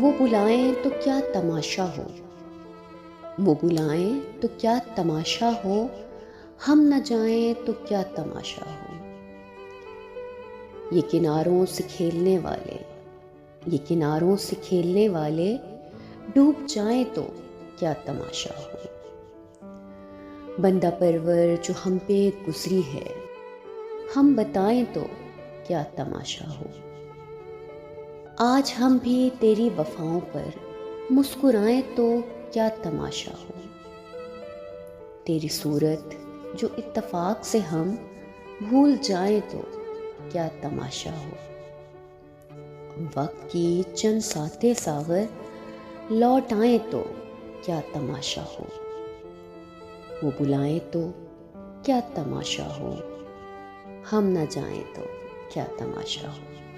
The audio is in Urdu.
وہ بلائیں تو کیا تماشا ہو، وہ بلائیں تو کیا تماشا ہو، ہم نہ جائیں تو کیا تماشا ہو۔ یہ کناروں سے کھیلنے والے، یہ کناروں سے کھیلنے والے ڈوب جائیں تو کیا تماشا ہو۔ بندہ پرور جو ہم پہ گزری ہے، ہم بتائیں تو کیا تماشا ہو۔ آج ہم بھی تیری وفاؤں پر مسکرائیں تو کیا تماشا ہو۔ تیری صورت جو اتفاق سے ہم بھول جائیں تو کیا تماشا ہو۔ وقت کی چند ساتیں ساغر لوٹ آئیں تو کیا تماشا ہو۔ وہ بلائیں تو کیا تماشا ہو، ہم نہ جائیں تو کیا تماشا ہو۔